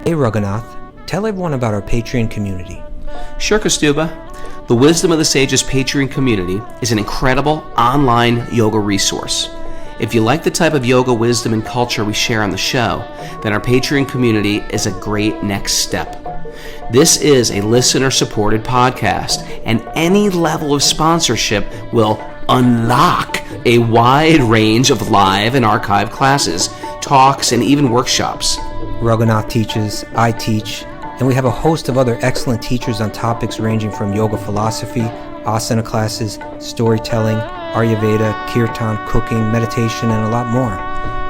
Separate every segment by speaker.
Speaker 1: Hey Raghunath, tell everyone about our Patreon community.
Speaker 2: Sure, Kaustubha. The Wisdom of the Sages Patreon community is an incredible online yoga resource. If you like the type of yoga wisdom and culture we share on the show, then our Patreon community is a great next step. This is a listener-supported podcast, and any level of sponsorship will unlock a wide range of live and archived classes, talks, and even workshops.
Speaker 1: Raghunath teaches, I teach, and we have a host of other excellent teachers on topics ranging from yoga philosophy, asana classes, storytelling, Ayurveda, kirtan, cooking, meditation, and a lot more.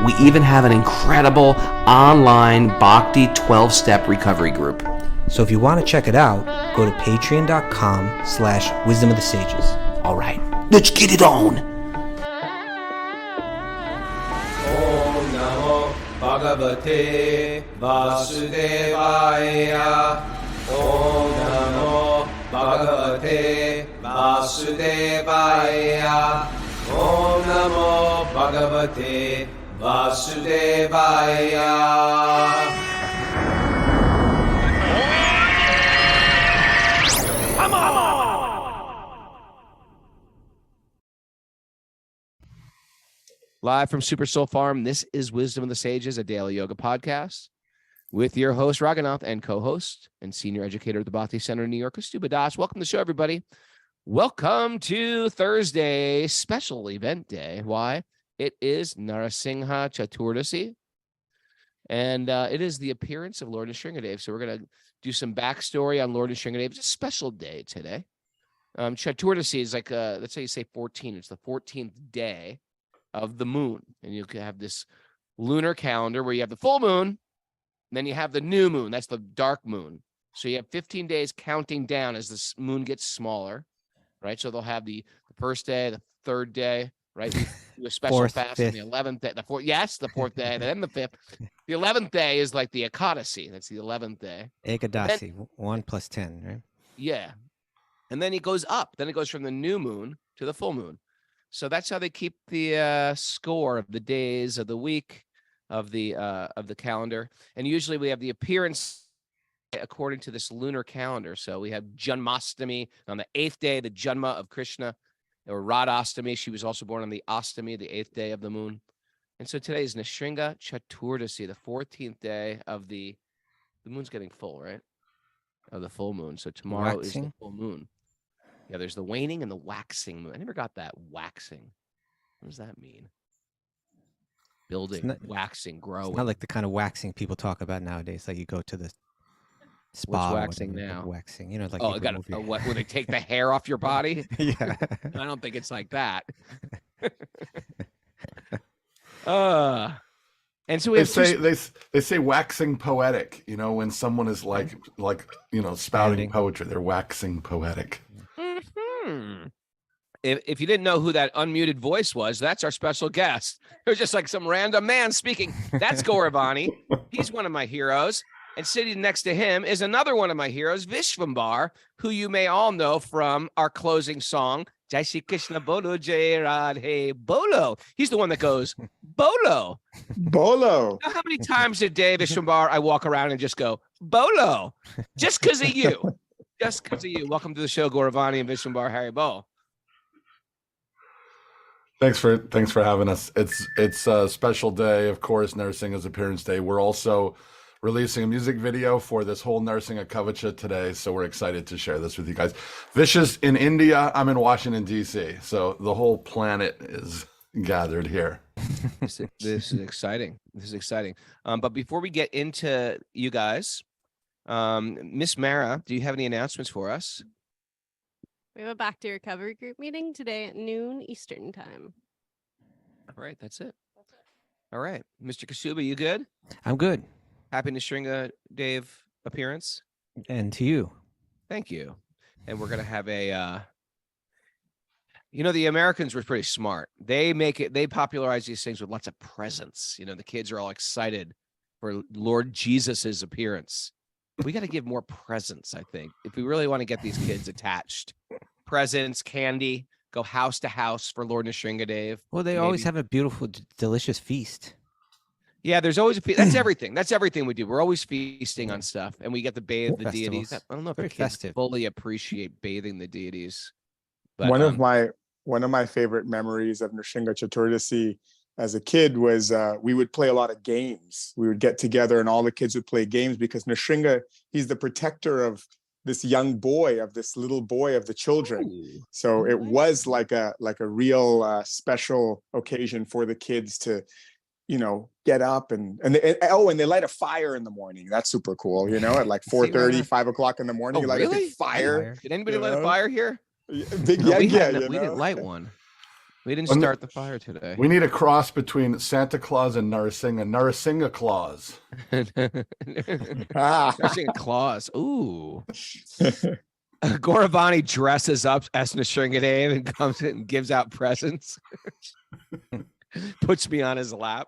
Speaker 2: We even have an incredible online Bhakti 12-step recovery group.
Speaker 1: So if you want to check it out, go to patreon.com/wisdom of the sages.
Speaker 2: All right, let's get it on.
Speaker 3: Om Namo Bhagavate Vasudevaya. Om Namo Bhagavate Vasudevaya. Om Namo Bhagavate Vasudevaya.
Speaker 2: Live from Super Soul Farm, this is Wisdom of the Sages, a daily yoga podcast with your host, Raghunath, and co-host and senior educator at the Bhakti Center in New York, Kaustubha Das. Welcome to the show, everybody. Welcome to Thursday, special event day. Why? It is Narasimha Chaturdasi, and it is the appearance of Lord Nrisimhadeva. So we're going to do some backstory on Lord Nrisimhadeva. It's a special day today. Chaturdasi is like, let's say you say 14. It's the 14th day of the moon, and you can have this lunar calendar where you have the full moon, and then you have the new moon. That's the dark moon. So you have 15 days counting down as the moon gets smaller, right? So they'll have the first day, the third day, right? You do a special
Speaker 1: Fourth,
Speaker 2: fast
Speaker 1: fifth.
Speaker 2: on the 11th day, the fourth, yes, the fourth day, and then the fifth. The 11th day is like the Ekadasi. That's the 11th day.
Speaker 1: Ekadasi, 1 + 10, right?
Speaker 2: Yeah. And then it goes up. Then it goes from the new moon to the full moon. So that's how they keep the score of the days of the week of the calendar. And usually we have the appearance according to this lunar calendar. So we have Janmashtami on the 8th day, the Janma of Krishna, or Radhastami. She was also born on the Astami, the 8th day of the moon. And so today is Nrisimha Chaturdasi, the 14th day of the moon's getting full, right? Of the full moon. So tomorrow is the full moon. Yeah, there's the waning and the waxing moon. I never got that waxing. What does that mean? Building, waxing, growing.
Speaker 1: It's not like the kind of waxing people talk about nowadays. Like you go to the spa.
Speaker 2: What's waxing now?
Speaker 1: Waxing, you know, like
Speaker 2: what? When they take the hair off your body?
Speaker 1: Yeah.
Speaker 2: I don't think it's like that. And so we
Speaker 4: they say waxing poetic. You know, when someone is like spouting poetry, they're waxing poetic.
Speaker 2: If you didn't know who that unmuted voice was, that's our special guest. It was just like some random man speaking. That's Gauravani. He's one of my heroes. And sitting next to him is another one of my heroes, Vishvambar, who you may all know from our closing song, Jai Shri Krishna Bolo Jai Radhe Bolo. He's the one that goes, Bolo.
Speaker 5: Bolo.
Speaker 2: How many times a day, Vishvambar, I walk around and just go, Bolo, just because of you. Just because of you. Welcome to the show, Gauravani and Vishvambar Hari Bol.
Speaker 4: Thanks for having us. It's a special day, of course, Narasimha's appearance day. We're also releasing a music video for this whole Narasimha Kavacha today, so we're excited to share this with you guys. Vish is in India. I'm in Washington, D.C., so the whole planet is gathered here.
Speaker 2: This is exciting. This is exciting. But before we get into you guys, Miss Mara, do you have any announcements for us?
Speaker 6: We have a Back to Recovery group meeting today at noon Eastern time.
Speaker 2: All right, that's it. All right. Mr. Kaustubha, you good?
Speaker 1: I'm good.
Speaker 2: Happy Nrisimha Dave appearance.
Speaker 1: And to you.
Speaker 2: Thank you. And we're going to have the Americans were pretty smart. They popularize these things with lots of presents. The kids are all excited for Lord Jesus's appearance. We got to give more presents, I think, if we really want to get these kids attached. Presents, candy, go house to house for Lord Nrisimhadeva.
Speaker 1: Well, they always have a beautiful, delicious feast.
Speaker 2: Yeah, there's always that's everything. That's everything we do. We're always feasting on stuff, and we get to bathe the deities.
Speaker 1: Festivals.
Speaker 2: I don't know if
Speaker 1: Very
Speaker 2: the kids
Speaker 1: festive.
Speaker 2: fully appreciate bathing the deities. But
Speaker 5: One of my favorite memories of Nrsimha Chaturdasi as a kid was we would play a lot of games. We would get together and all the kids would play games because Nrsimha, he's the protector of this young boy, of this little boy of the children.
Speaker 2: Ooh,
Speaker 5: So it
Speaker 2: nice.
Speaker 5: was like a real special occasion for the kids to, get up and they light a fire in the morning. That's super cool. At like
Speaker 1: See, why
Speaker 5: 4:30,
Speaker 1: not?
Speaker 5: 5 o'clock in the morning,
Speaker 2: Oh,
Speaker 5: you light a
Speaker 2: really?
Speaker 5: big fire.
Speaker 2: Did anybody
Speaker 5: you
Speaker 2: light a
Speaker 5: know?
Speaker 2: fire here?
Speaker 5: Big
Speaker 2: No, we
Speaker 5: yeah,
Speaker 2: didn't light one. We didn't
Speaker 4: Well,
Speaker 2: start the fire today.
Speaker 4: We need a cross between Santa Claus and Narasimha Claus.
Speaker 2: Nrsimha Claus. Ooh. Gauravani dresses up as Nrsimhadev and comes in and gives out presents. Puts me on his lap.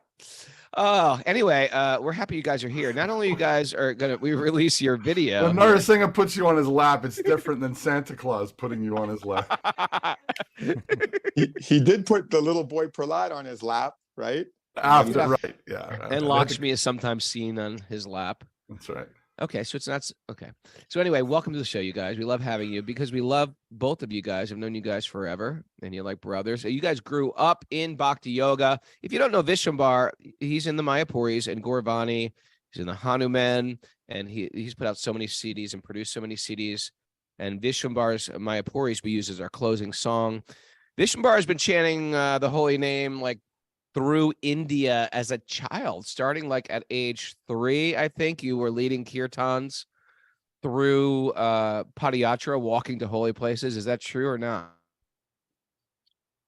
Speaker 2: Oh, anyway, we're happy you guys are here. Not only you guys are we release your video.
Speaker 4: When Narasimha puts you on his lap, it's different than Santa Claus putting you on his lap.
Speaker 5: he did put the little boy Prahlad on his lap, right?
Speaker 4: After,
Speaker 2: Yeah.
Speaker 4: right? Yeah.
Speaker 2: And Lakshmi is sometimes seen on his lap.
Speaker 4: That's right.
Speaker 2: Okay, so it's not okay. So anyway, welcome to the show, you guys. We love having you because we love both of you guys. I've known you guys forever, and you're like brothers. You guys grew up in Bhakti Yoga. If you don't know Vishwambar, he's in the Mayapuris, and Gauravani, he's in the Hanuman, and he's put out so many CDs and produced so many CDs. And Vishwambar's Mayapuris we use as our closing song. Vishwambar has been chanting the holy name like through India as a child, starting like at age 3, I think you were leading kirtans through Padayatra, walking to holy places. Is that true or not?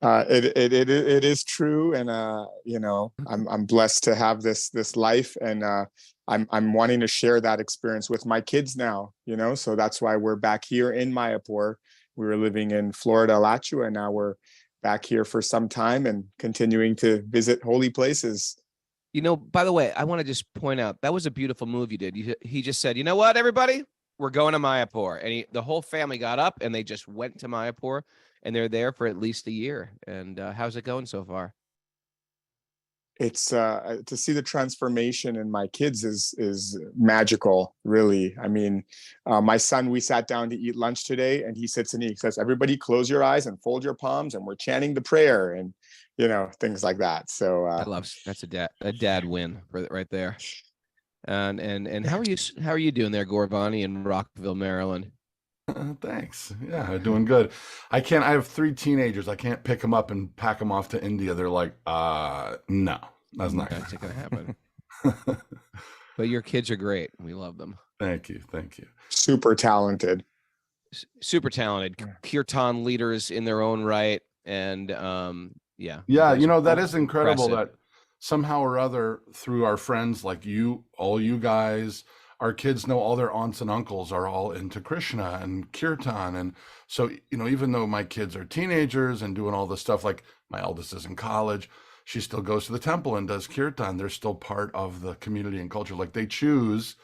Speaker 5: It is true, and I'm blessed to have this life, and I'm wanting to share that experience with my kids now. So that's why we're back here in Mayapur. We were living in Florida, Alachua, and now we're back here for some time and continuing to visit holy places.
Speaker 2: By the way, I want to just point out that was a beautiful move you did. He just said, "You know what, everybody, we're going to Mayapur," and the whole family got up and they just went to Mayapur, and they're there for at least a year. And how's it going so far?
Speaker 5: It's to see the transformation in my kids is magical, really. I mean, my son, we sat down to eat lunch today, and he sits and he says, "Everybody close your eyes and fold your palms," and we're chanting the prayer and things like that. So
Speaker 2: That's a dad win right there. And how are you doing there, Gauravani, in Rockville, Maryland?
Speaker 4: Thanks. Yeah, doing good. I have 3 teenagers. I can't pick them up and pack them off to India. They're like, no, that's not
Speaker 2: That's not gonna happen. But your kids are great. We love them.
Speaker 4: Thank you.
Speaker 5: super talented.
Speaker 2: Super talented kirtan leaders in their own right. And
Speaker 4: Yeah,
Speaker 2: you guys
Speaker 4: that
Speaker 2: are
Speaker 4: is incredible
Speaker 2: impressive.
Speaker 4: that somehow or other through our friends like you, all you guys, our kids know all their aunts and uncles are all into Krishna and kirtan. And so, even though my kids are teenagers and doing all this stuff, like my eldest is in college, she still goes to the temple and does kirtan. They're still part of the community and culture. Like they choose,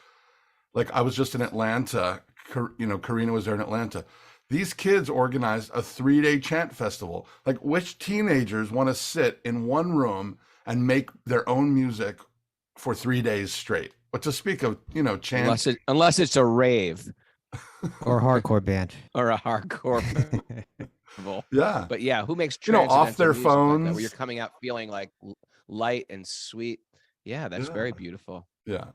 Speaker 4: like I was just in Atlanta, Karina was there in Atlanta. These kids organized a 3-day chant festival. Like which teenagers want to sit in one room and make their own music for 3 days straight? But to speak of, chant.
Speaker 2: Unless it's a rave
Speaker 1: Or a hardcore band.
Speaker 2: or a hardcore festival.
Speaker 4: Yeah.
Speaker 2: But yeah, who makes
Speaker 4: off their
Speaker 2: transcendental music like that,
Speaker 4: phones.
Speaker 2: where you're coming out feeling like light and sweet? Yeah, that's very beautiful.
Speaker 4: Yeah.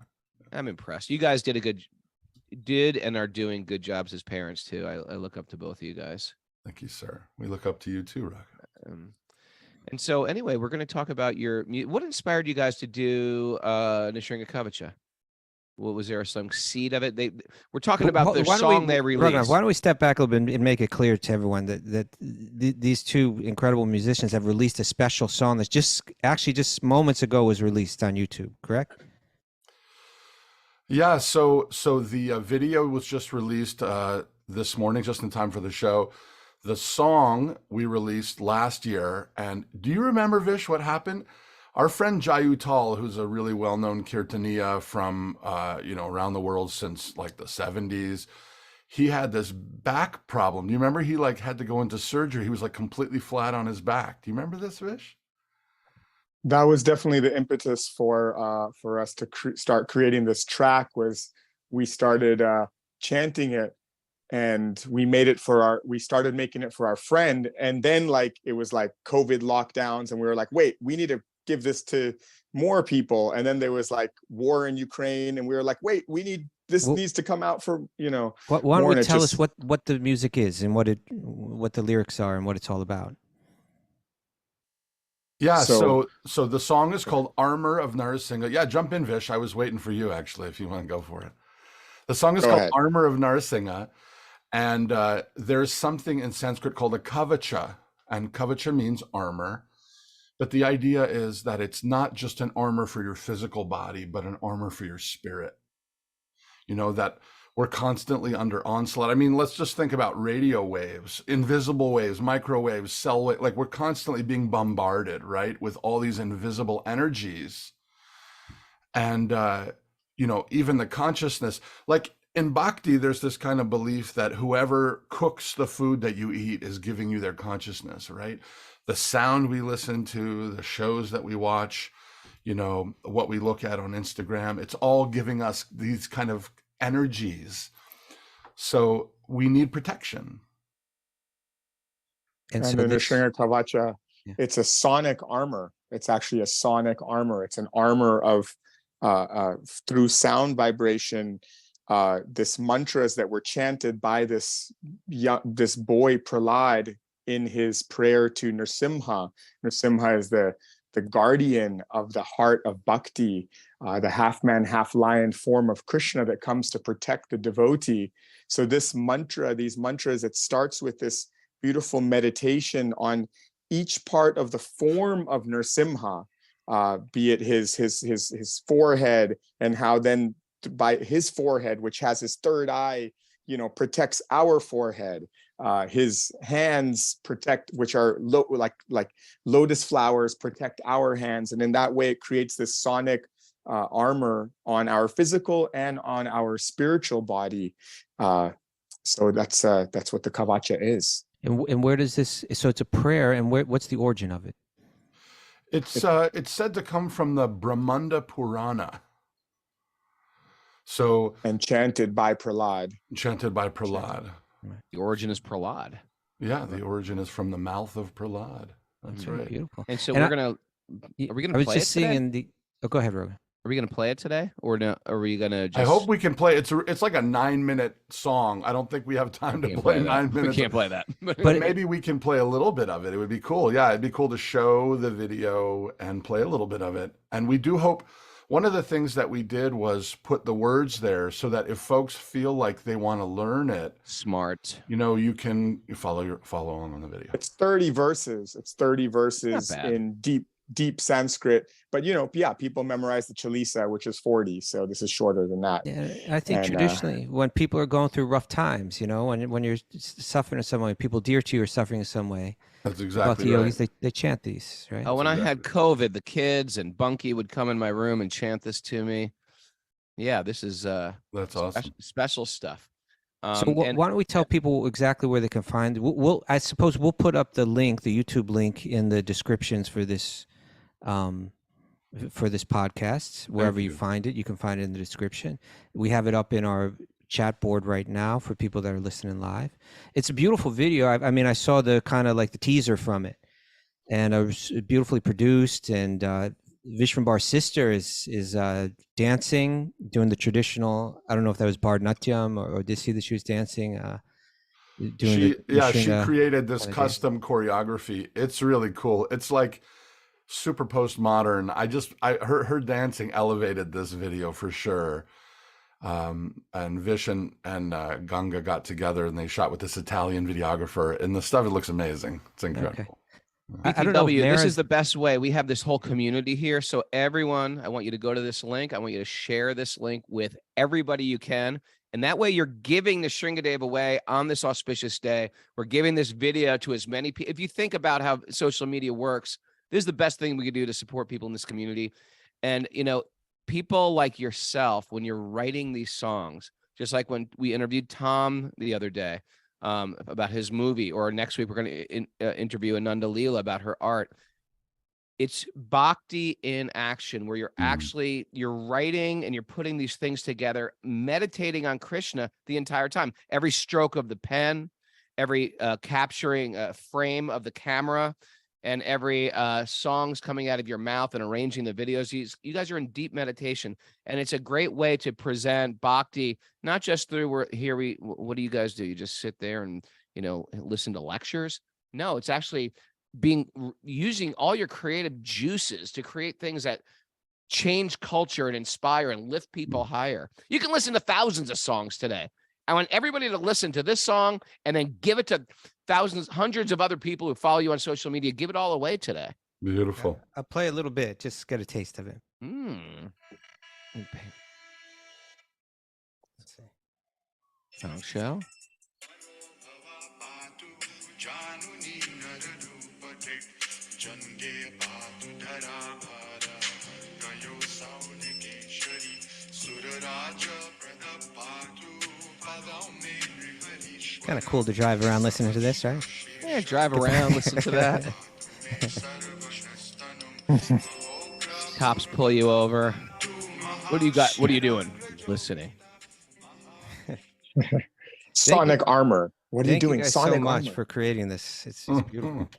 Speaker 2: I'm impressed. You guys did and are doing good jobs as parents too. I look up to both of you guys.
Speaker 4: Thank you, sir. We look up to you too, Rock.
Speaker 2: And so anyway, we're going to talk about what inspired you guys to do Nrsimha Kavacha? What was there some seed of it? We're talking about their song they released.
Speaker 1: Raghunath, why don't we step back a little bit and make it clear to everyone that these 2 incredible musicians have released a special song that's just moments ago was released on YouTube, correct?
Speaker 4: Yeah, so the video was just released this morning, just in time for the show. The song we released last year, and do you remember, Vish, what happened? Our friend Jayu Tal, who's a really well-known kirtaniya from around the world since like the 70s, he had this back problem. Do you remember he had to go into surgery? He was like completely flat on his back. Do you remember this, Vish?
Speaker 5: That was definitely the impetus for us to start creating this track. Was we started chanting it, and we started making it for our friend, and then like it was like COVID lockdowns, and we were like, wait, we need to give this to more people, and then there was like war in Ukraine, and we were like, wait, this needs to come out for
Speaker 1: Why don't
Speaker 5: more,
Speaker 1: we
Speaker 5: and
Speaker 1: tell us what the music is and what the lyrics are and what it's all about?
Speaker 4: Yeah,
Speaker 5: So-
Speaker 4: so the song is called Armor of Narasimha. Yeah, jump in, Vish. I was waiting for you actually, if you want to go for it. The song is
Speaker 5: Go
Speaker 4: called
Speaker 5: ahead.
Speaker 4: Armor of Narasimha, and there's something in Sanskrit called a kavacha, and kavacha means armor. But the idea is that it's not just an armor for your physical body, but an armor for your spirit. You know, that we're constantly under onslaught. I mean, let's just think about radio waves, invisible waves, microwaves, cell wave. Like we're constantly being bombarded, right, with all these invisible energies. And, even the consciousness, like in Bhakti, there's this kind of belief that whoever cooks the food that you eat is giving you their consciousness, right? The sound we listen to, the shows that we watch, what we look at on Instagram, it's all giving us these kind of energies. So we need protection.
Speaker 5: And
Speaker 1: so
Speaker 5: the
Speaker 1: this,
Speaker 5: Nrsimha Kavacha, it's a sonic armor. It's actually a sonic armor. It's an armor of through sound vibration. This mantras that were chanted by this boy Prahlad in his prayer to Narasimha. Narasimha is the guardian of the heart of bhakti, the half-man, half-lion form of Krishna that comes to protect the devotee. So these mantras, it starts with this beautiful meditation on each part of the form of Narasimha, be it his forehead, and how then by his forehead, which has his third eye, protects our forehead. His hands protect, which are like lotus flowers, protect our hands, and in that way it creates this sonic armor on our physical and on our spiritual body. So that's what the kavacha is.
Speaker 1: and where does this? So it's a prayer, and what's the origin of it?
Speaker 4: It's said to come from the Brahmanda Purana. So
Speaker 5: And chanted by Prahlad.
Speaker 2: The origin is Prahlad.
Speaker 4: Yeah, the origin is from the mouth of Prahlad. That's right.
Speaker 1: Beautiful.
Speaker 2: And so
Speaker 1: And
Speaker 2: are we gonna
Speaker 1: I was
Speaker 2: play
Speaker 1: just
Speaker 2: it today?
Speaker 1: seeing go ahead, Rogan.
Speaker 2: Are we gonna play it today, or no? Are we gonna just?
Speaker 4: I hope we can play. It's like a 9-minute song. I don't think we have time to play 9 minutes.
Speaker 2: We can't play that.
Speaker 4: But maybe we can play a little bit of it. It would be cool. Yeah, it'd be cool to show the video and play a little bit of it. And we do hope. One of the things that we did was put the words there so that if folks feel like they want to learn it,
Speaker 2: Smart.
Speaker 4: you can follow along on the video.
Speaker 5: It's 30 verses. It's 30 verses in deep Sanskrit. But people memorize the Chalisa, which is 40. So this is shorter than that.
Speaker 1: Yeah, I think traditionally, when people are going through rough times, when you're suffering in some way, people dear to you are suffering in some way.
Speaker 4: That's exactly
Speaker 1: the
Speaker 4: right.
Speaker 1: yogis, they chant these, right?
Speaker 2: Oh, when I had COVID, the kids and Bunky would come in my room and chant this to me. Yeah, this is
Speaker 4: that's awesome.
Speaker 2: Special stuff.
Speaker 1: So why don't we tell people exactly where they can find? I suppose we'll put up the YouTube link in the descriptions for this podcast. Wherever you find it, you can find it in the description. We have it up in our chat board right now for people that are listening live. It's a beautiful video. I mean, I saw the kind of like the teaser from it, and it was beautifully produced. And Vishwambar's sister is dancing, doing the traditional. I don't know if that was Bharatanatyam or did see that she was dancing.
Speaker 4: She created this custom choreography. It's really cool. It's like super postmodern. Her dancing elevated this video for sure. And Vish and Ganga got together and they shot with this Italian videographer, and the stuff, it looks amazing. It's incredible.
Speaker 1: Okay. I don't know.
Speaker 2: This is the best way. We have this whole community here. So everyone, I want you to go to this link. I want you to share this link with everybody you can. And that way you're giving the Sringadeva away on this auspicious day. We're giving this video to as many people. If you think about how social media works, this is the best thing we could do to support people in this community. And, people like yourself, when you're writing these songs, just like when we interviewed Tom the other day about his movie, or next week we're going to interview Ananda Leela about her art. it's bhakti in action, where you're writing and you're putting these things together, meditating on Krishna the entire time. Every stroke of the pen, every capturing frame of the camera, and every songs coming out of your mouth and arranging the videos. You guys are in deep meditation, and it's a great way to present bhakti, not just through what do you guys do? You just sit there and, listen to lectures? No, it's actually using all your creative juices to create things that change culture and inspire and lift people higher. You can listen to thousands of songs today. I want everybody to listen to this song and then give it to thousands, hundreds of other people who follow you on social media. Give it all away today.
Speaker 4: Beautiful.
Speaker 1: I'll play a little bit, just get a taste of it.
Speaker 2: Let's
Speaker 1: see.
Speaker 2: Song show.
Speaker 1: Kind of cool to drive around listening to this, right?
Speaker 2: Yeah, drive around, listen to that. Cops pull you over. What do you got? What are you doing? Listening.
Speaker 5: Sonic armor. What are you
Speaker 1: Thank
Speaker 5: doing?
Speaker 1: You guys
Speaker 5: Sonic
Speaker 1: so much
Speaker 5: armor.
Speaker 1: for creating this. It's beautiful.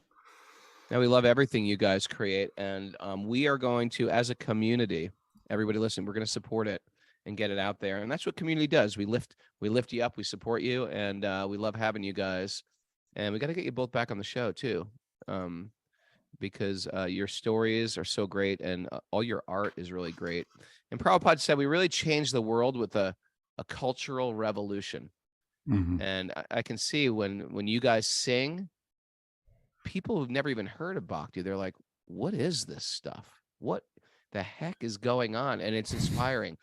Speaker 2: Now, we love everything you guys create, and we are going to, as a community, everybody listen, we're going to support it and get it out there, and that's what community does. We lift you up, we support you, and we love having you guys, and we got to get you both back on the show too, because your stories are so great, and all your art is really great. And Prabhupada said we really changed the world with a cultural revolution. And I can see when you guys sing, people who've never even heard of bhakti, they're like, what is this stuff? What the heck is going on? And it's inspiring.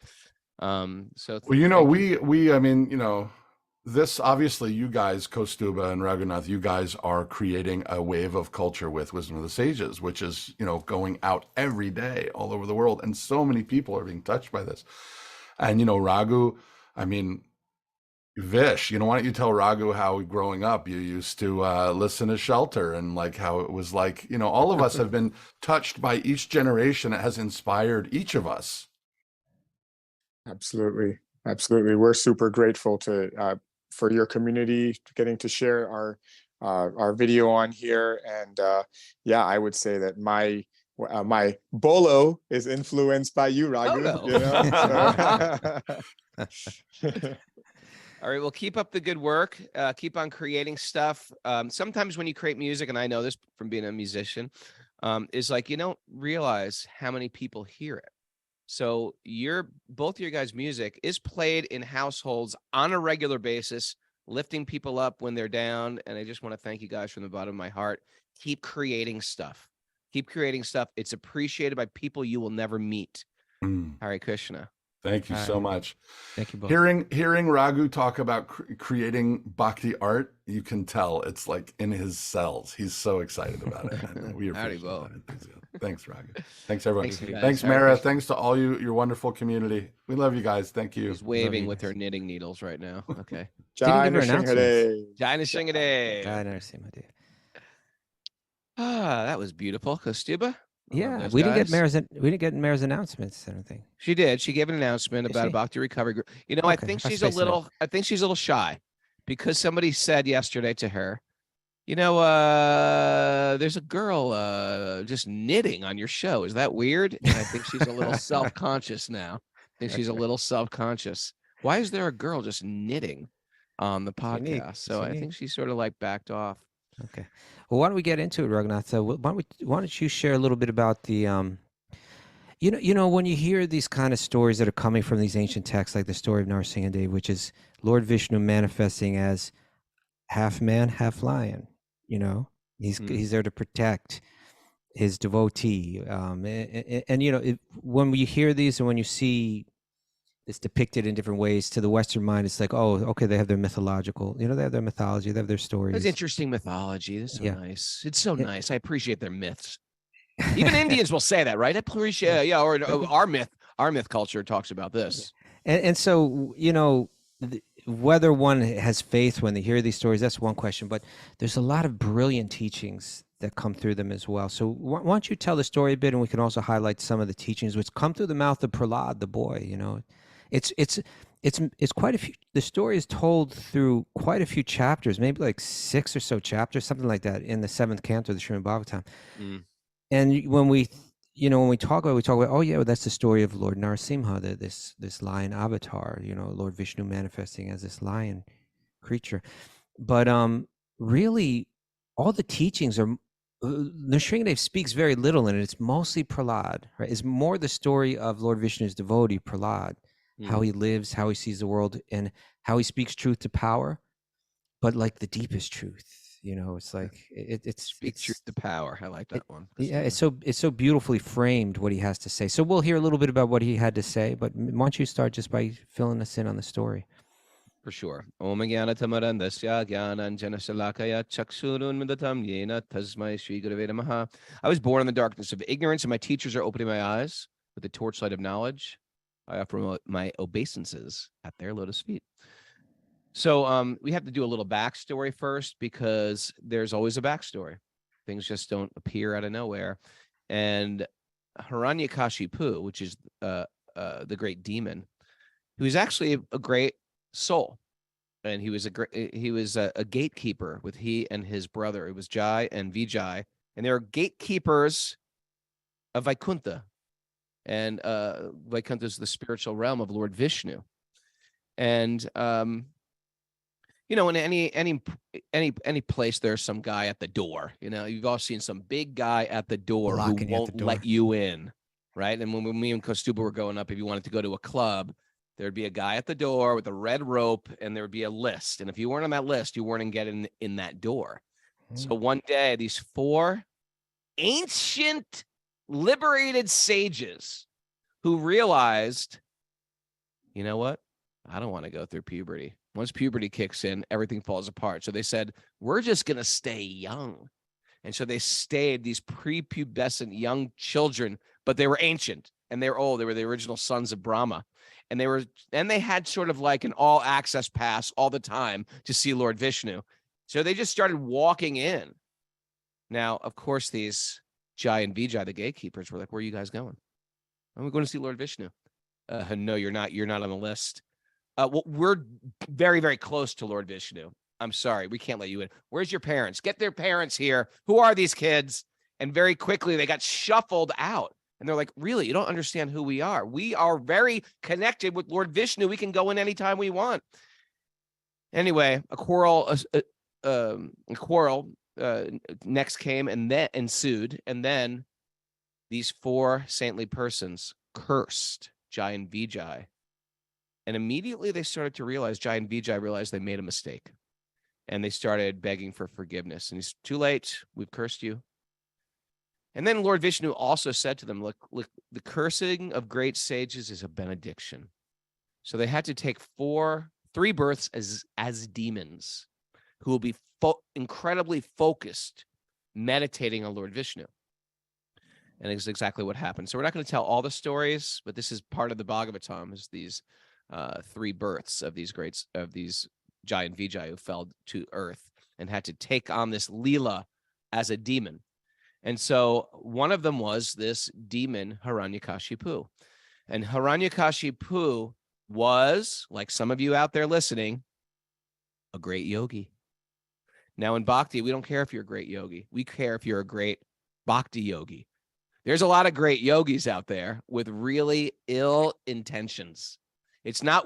Speaker 4: This obviously, you guys, Kaustubha and Raghunath, you guys are creating a wave of culture with Wisdom of the Sages, which is, going out every day all over the world. And so many people are being touched by this. And, Raghu, Vish, why don't you tell Raghu how growing up you used to listen to Shelter, and like how it was like, all of us have been touched by each generation. It has inspired each of us.
Speaker 5: Absolutely. We're super grateful for your community getting to share our video on here. And I would say that my bolo is influenced by you, Raghu.
Speaker 2: All right, well, keep up the good work. Keep on creating stuff. Sometimes when you create music, and I know this from being a musician, is like you don't realize how many people hear it. So both your guys' music is played in households on a regular basis, lifting people up when they're down. And I just want to thank you guys from the bottom of my heart. Keep creating stuff. It's appreciated by people you will never meet. Hare Krishna.
Speaker 4: Thank you so much.
Speaker 1: Thank you both.
Speaker 4: Hearing Raghu talk about creating bhakti art, you can tell it's like in his cells. He's so excited about it. And we appreciate it. Thanks, Raghu. Thanks, everyone. Thanks, Mara. Thanks to all your wonderful community. We love you guys. Thank you.
Speaker 2: She's waving with her knitting needles right now. Okay.
Speaker 5: Jai Nrisimhadeva.
Speaker 2: Jai Nrisimhadeva.
Speaker 1: Jai Nrisimhadeva.
Speaker 2: That was beautiful. Kaustubha.
Speaker 1: Yeah, we didn't get Mara's announcements or anything.
Speaker 2: She did. She gave an announcement about a Bhakti recovery group. I think she's a little shy, because somebody said yesterday to her, there's a girl just knitting on your show. Is that weird? And I think she's a little self-conscious now. Why is there a girl just knitting on the podcast? I think she sort of like backed off.
Speaker 1: Okay. Well, why don't we get into it, Raghunath? Why don't you share a little bit about the, when you hear these kind of stories that are coming from these ancient texts, like the story of Narasimhadeva, which is Lord Vishnu manifesting as half man, half lion. He's there to protect his devotee. When we hear these and when you see it's depicted in different ways, to the Western mind, it's like, oh, okay, they have their mythological, they have their mythology, they have their stories.
Speaker 2: It's interesting mythology. It's so nice. It's so nice. I appreciate their myths. Even Indians will say that, right? I appreciate, or our myth culture talks about this.
Speaker 1: And so, whether one has faith when they hear these stories, that's one question. But there's a lot of brilliant teachings that come through them as well. So why don't you tell the story a bit, and we can also highlight some of the teachings which come through the mouth of Prahlad, the boy. You know, it's quite a few. The story is told through quite a few chapters, maybe like 6 or so chapters, something like that, in the 7th canto of the Srimad Bhagavatam. And when we talk about, oh yeah, well, that's the story of Lord Narasimha, this lion avatar. You know, Lord Vishnu manifesting as this lion creature. But really, all the teachings are. Nrisimhadev speaks very little in it. It's mostly Prahlad, right? It's more the story of Lord Vishnu's devotee, Prahlad, how he lives, how he sees the world, and how he speaks truth to power, but like the deepest truth. You know, it's like it's
Speaker 2: truth to power. I like that one.
Speaker 1: Yeah, it's so beautifully framed what he has to say. So we'll hear a little bit about what he had to say, but why don't you start just by filling us in on the story?
Speaker 2: For sure. Om Jnana Tamarandasya Jnananjana Shalakaya Chakshurun Midatam Yena Tasmai Shri Gurave Namaha. I was born in the darkness of ignorance, and my teachers are opening my eyes with the torchlight of knowledge. I offer my obeisances at their lotus feet. So we have to do a little backstory first, because there's always a backstory. Things just don't appear out of nowhere. And Hiranyakashipu, which is the great demon, who is actually a great soul, and he was a gatekeeper with he and his brother. It was Jai and Vijay, and they were gatekeepers of Vaikuntha, and Vaikuntha is the spiritual realm of Lord Vishnu. And you know, in any place, there's some guy at the door. You know, you've all seen some big guy at the door who won't let you in, right? And when me and Kaustubha were growing up, if you wanted to go to a club, there'd be a guy at the door with a red rope, and there would be a list. And if you weren't on that list, you weren't getting in that door. So one day, these 4 ancient liberated sages who realized, you know what? I don't want to go through puberty. Once puberty kicks in, everything falls apart. So they said, we're just going to stay young. And so they stayed, these prepubescent young children, but they were ancient and they were old. They were the original sons of Brahma. And they had sort of like an all access pass all the time to see Lord Vishnu. So they just started walking in. Now, of course, these Jai and Vijay, the gatekeepers, were like, where are you guys going? I'm going to see Lord Vishnu. No, you're not. You're not on the list. Well, we're very, very close to Lord Vishnu. I'm sorry, we can't let you in. Where's your parents? Get their parents here. Who are these kids? And very quickly, they got shuffled out. And they're like, really? You don't understand who we are. We are very connected with Lord Vishnu. We can go in anytime we want. Anyway, a quarrel next came, and then ensued. And then these 4 saintly persons cursed Jai and Vijay. And immediately they started to realize, Jai and Vijay realized they made a mistake. And they started begging for forgiveness. And he's, too late. We've cursed you. And then Lord Vishnu also said to them, look, the cursing of great sages is a benediction. So they had to take 3 births as demons who will be incredibly focused, meditating on Lord Vishnu. And it's exactly what happened. So we're not going to tell all the stories, but this is part of the Bhagavatam, is these 3 births of these Jai and Vijay who fell to earth and had to take on this Leela as a demon. And so one of them was this demon, Hiranyakashipu. And Hiranyakashipu was, like some of you out there listening, a great yogi. Now in Bhakti, we don't care if you're a great yogi. We care if you're a great Bhakti yogi. There's a lot of great yogis out there with really ill intentions. It's not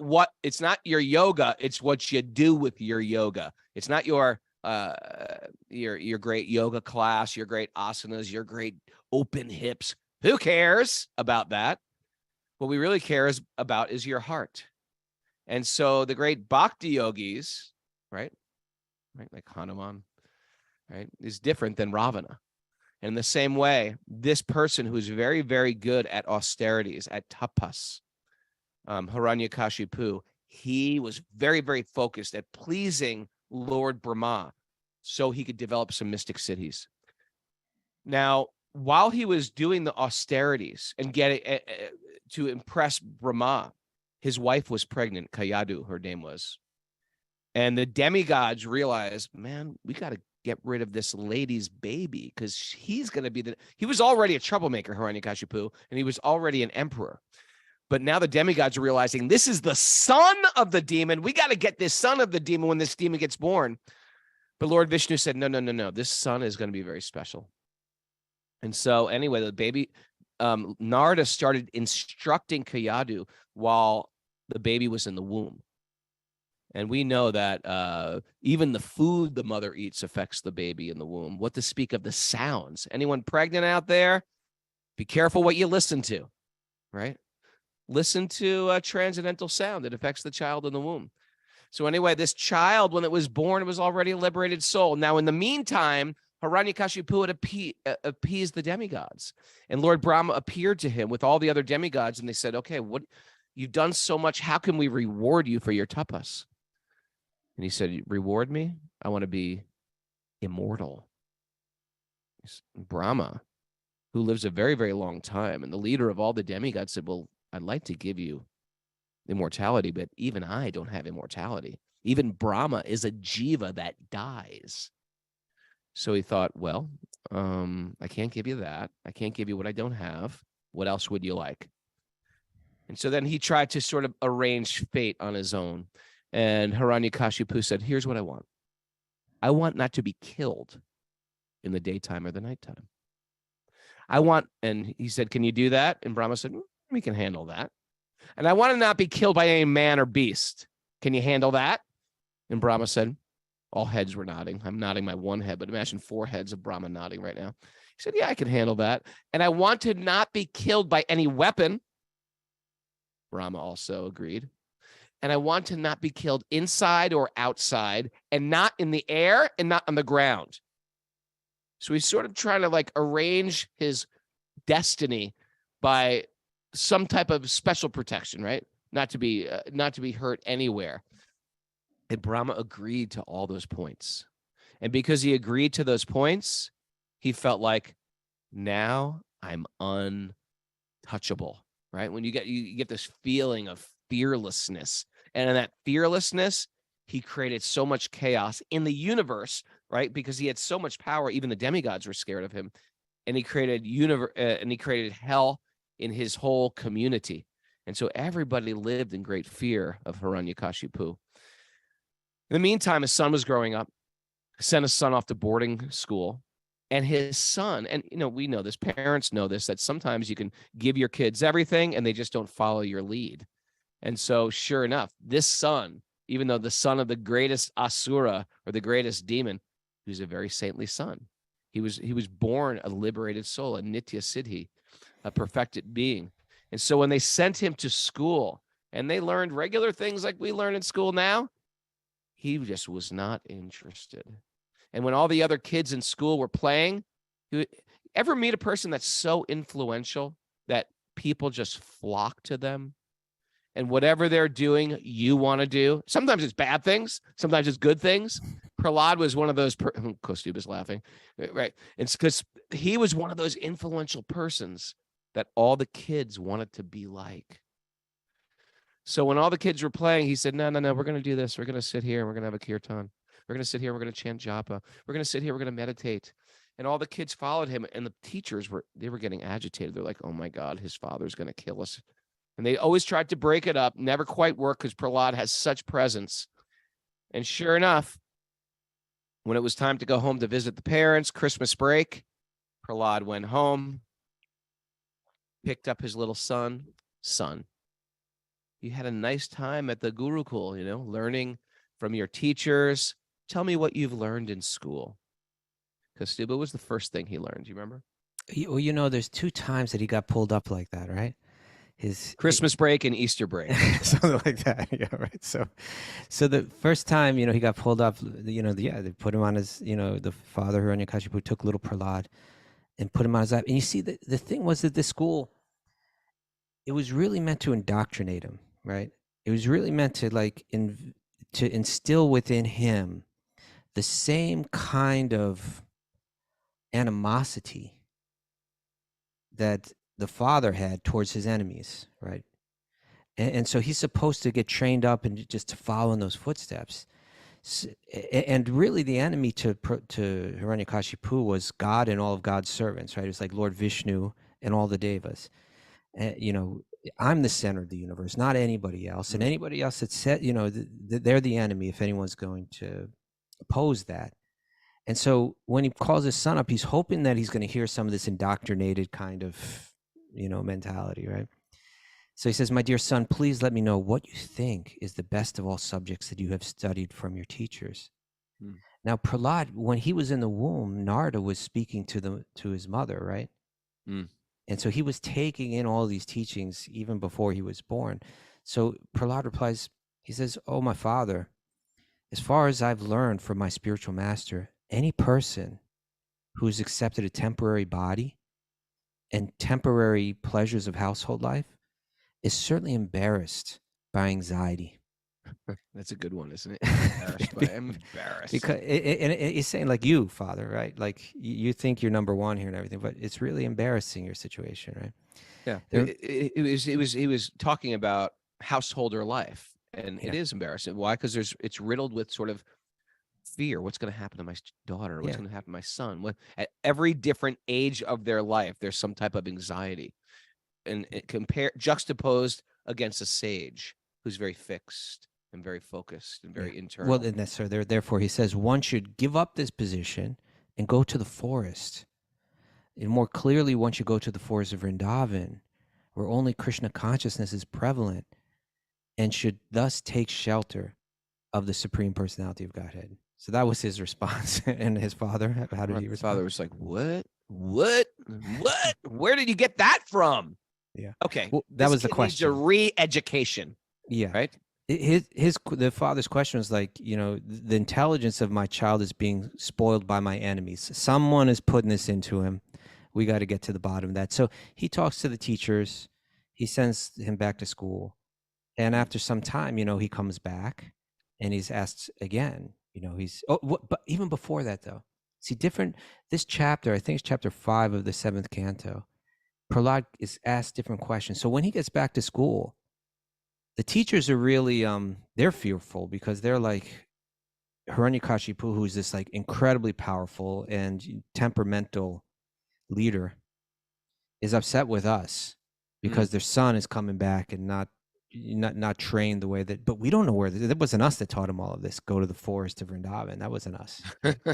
Speaker 2: your yoga, it's what you do with your yoga. It's not your great yoga class, your great asanas, your great open hips. Who cares about that? What we really care about is your heart. And so the great bhakti yogis, right, like Hanuman, right, is different than Ravana. And in the same way, this person who's very, very good at austerities, at tapas, Hiranyakashipu, he was very, very focused at pleasing Lord Brahma so he could develop some mystic cities. Now, while he was doing the austerities and getting to impress Brahma, his wife was pregnant, Kayadu, her name was. And the demigods realized, man, we got to get rid of this lady's baby because he's going to be he was already a troublemaker, Hiranyakashipu, and he was already an emperor. But now the demigods are realizing this is the son of the demon. We got to get this son of the demon when this demon gets born. But Lord Vishnu said, no. This son is going to be very special. And so anyway, the baby, Narada started instructing Kayadu while the baby was in the womb. And we know that even the food the mother eats affects the baby in the womb. What to speak of the sounds? Anyone pregnant out there? Be careful what you listen to, right? Listen to a transcendental sound that affects the child in the womb. So anyway, this child, when it was born, it was already a liberated soul. Now, in the meantime, Hiranyakashipu had appeased the demigods. And Lord Brahma appeared to him with all the other demigods, and they said, okay, what you've done so much. How can we reward you for your tapas? And he said, reward me? I want to be immortal. Brahma, who lives a very, very long time, and the leader of all the demigods said, well, I'd like to give you immortality, but even I don't have immortality. Even Brahma is a jiva that dies. So he thought, well, I can't give you that. I can't give you what I don't have. What else would you like? And so then he tried to sort of arrange fate on his own. And Hiranyakashipu said, here's what I want. I want not to be killed in the daytime or the nighttime. I want, and he said, can you do that? And Brahma said, we can handle that. And I want to not be killed by any man or beast. Can you handle that? And Brahma said, all heads were nodding. I'm nodding my one head, but imagine 4 heads of Brahma nodding right now. He said, yeah, I can handle that. And I want to not be killed by any weapon. Brahma also agreed. And I want to not be killed inside or outside, and not in the air and not on the ground. So he's sort of trying to like arrange his destiny by some type of special protection, right? Not to be hurt anywhere. And Brahma agreed to all those points. And because he agreed to those points, he felt like, now I'm untouchable, right? When you get this feeling of fearlessness. And in that fearlessness, he created so much chaos in the universe, right? Because he had so much power, even the demigods were scared of him. And he created hell in his whole community. And so everybody lived in great fear of Hiranyakashipu. In the meantime, his son was growing up, sent his son off to boarding school. And his son, and we know this, parents know this, that sometimes you can give your kids everything and they just don't follow your lead. And so sure enough, this son, even though the son of the greatest asura or the greatest demon, he was a very saintly son. He was born a liberated soul, a nitya siddhi, a perfected being. And so when they sent him to school and they learned regular things like we learn in school now, he just was not interested. And when all the other kids in school were playing, ever meet a person that's so influential that people just flock to them? And whatever they're doing, you want to do. Sometimes it's bad things. Sometimes it's good things. Prahlad was one of those. Kaustubha's laughing, right? It's because he was one of those influential persons that all the kids wanted to be like. So when all the kids were playing, he said, no, we're going to do this. We're going to sit here and we're going to have a kirtan. We're going to sit here. We're going to chant japa. We're going to sit here. We're going to meditate. And all the kids followed him. And the teachers were getting agitated. They're like, oh my God, his father's going to kill us. And they always tried to break it up. Never quite worked because Prahlad has such presence. And sure enough, when it was time to go home to visit the parents, Christmas break, Prahlad went home, picked up his little son, you had a nice time at the Gurukul, learning from your teachers. Tell me what you've learned in school. Kaustubha was the first thing he learned. Do you remember?
Speaker 1: Well, there's 2 times that he got pulled up like that, right? His
Speaker 2: Christmas break and Easter break.
Speaker 1: Something like that. Yeah, right. So the first time, he got pulled up, they put him on his, the father, Hiranyakashipu, took little Prahlad and put him on his lap. And you see, the thing was that this school, it was really meant to indoctrinate him, right? It was really meant to to instill within him the same kind of animosity that the father had towards his enemies, right? And so he's supposed to get trained up and just to follow in those footsteps. And really the enemy to Hiranyakashipu was God and all of God's servants, right? It's like Lord Vishnu and all the devas. You know, I'm the center of the universe, not anybody else. And anybody else that said, you know, they're the enemy if anyone's going to oppose that. And so when he calls his son up, he's hoping that he's going to hear some of this indoctrinated kind of, you know, mentality, right? So he says, my dear son, please let me know what you think is the best of all subjects that you have studied from your teachers. Now, Prahlad, when he was in the womb, Narada was speaking to his mother, right? And so he was taking in all these teachings even before he was born. So Prahlad replies, he says, oh, my father, as far as I've learned from my spiritual master, any person who's accepted a temporary body and temporary pleasures of household life is certainly embarrassed by anxiety.
Speaker 2: That's a good one, isn't it? I'm embarrassed.
Speaker 1: Because it's saying like you, father, right? Like you think you're number one here and everything, but it's really embarrassing your situation, right?
Speaker 2: Yeah. It was talking about householder life, and it is embarrassing. Why? Because it's riddled with sort of fear. What's going to happen to my daughter? What's going to happen to my son? What, at every different age of their life, there's some type of anxiety, and juxtaposed against a sage who's very fixed and very focused and very internal.
Speaker 1: Well, and that's so therefore he says one should give up this position and go to the forest. And more clearly, one should go to the forest of Vrindavan, where only Krishna consciousness is prevalent, and should thus take shelter of the Supreme Personality of Godhead. So that was his response. And his father, how did he respond?
Speaker 2: His father was like, what? Where did you get that from?
Speaker 1: Yeah.
Speaker 2: Okay.
Speaker 1: Well, that was the question.
Speaker 2: Needs a re-education.
Speaker 1: Yeah.
Speaker 2: Right.
Speaker 1: The father's question was like, you know, the intelligence of my child is being spoiled by my enemies. Someone is putting this into him. We got to get to the bottom of that. So he talks to the teachers. He sends him back to school. And after some time, you know, he comes back and he's asked again, you know, but even before that though, see this chapter, I think it's chapter 5 of the 7th canto. Prahlad is asked different questions. So when he gets back to school, the teachers are really, they're fearful because they're like, Hiranyakashipu, who's this like incredibly powerful and temperamental leader, is upset with us because their son is coming back and not trained the way that, but we don't know where, that wasn't us that taught him all of this. Go to the forest of Vrindavan. That wasn't us.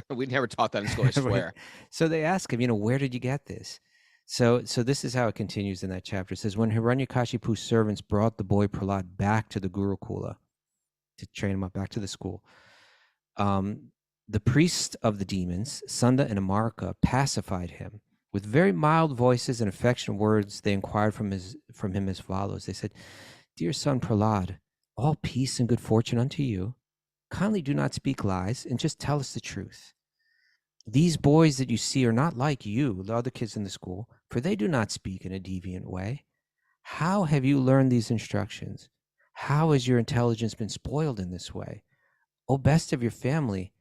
Speaker 2: We never taught that in school, I swear.
Speaker 1: So they ask him, you know, where did you get this? So this is how it continues in that chapter. It says, when Hiranyakashipu's servants brought the boy Prahlad back to the Gurukula to train him up back to the school, the priest of the demons, Sunda and Amarka, pacified him. With very mild voices and affectionate words, they inquired from him as follows. They said, dear son Prahlad, all peace and good fortune unto you. Kindly do not speak lies and just tell us the truth. These boys that you see are not like you, the other kids in the school, for they do not speak in a deviant way. How have you learned these instructions? How has your intelligence been spoiled in this way? O best of your family,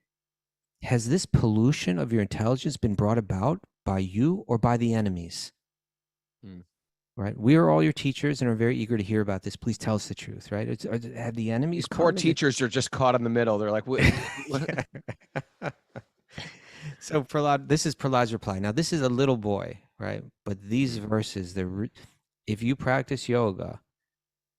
Speaker 1: has this pollution of your intelligence been brought about by you or by the enemies? Right? We are all your teachers and are very eager to hear about this. Please tell us the truth, right? Have the enemies...
Speaker 2: These poor teachers are just caught in the middle. They're like, what?
Speaker 1: So Prahlad, this is Prahlad's reply. Now, this is a little boy, right? But these verses, if you practice yoga,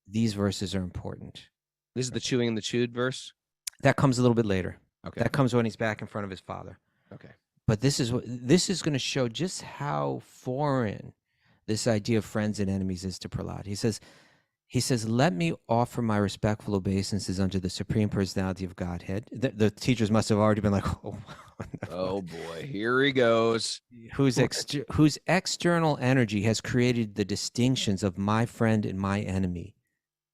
Speaker 1: these verses are important.
Speaker 2: This is the chewing and the chewed verse?
Speaker 1: That comes a little bit later.
Speaker 2: Okay.
Speaker 1: That comes when he's back in front of his father.
Speaker 2: Okay.
Speaker 1: But this is going to show just how foreign this idea of friends and enemies is to Prahlad. He says, let me offer my respectful obeisances unto the Supreme Personality of Godhead. The teachers must have already been like,
Speaker 2: oh boy, here he goes.
Speaker 1: Whose external energy has created the distinctions of my friend and my enemy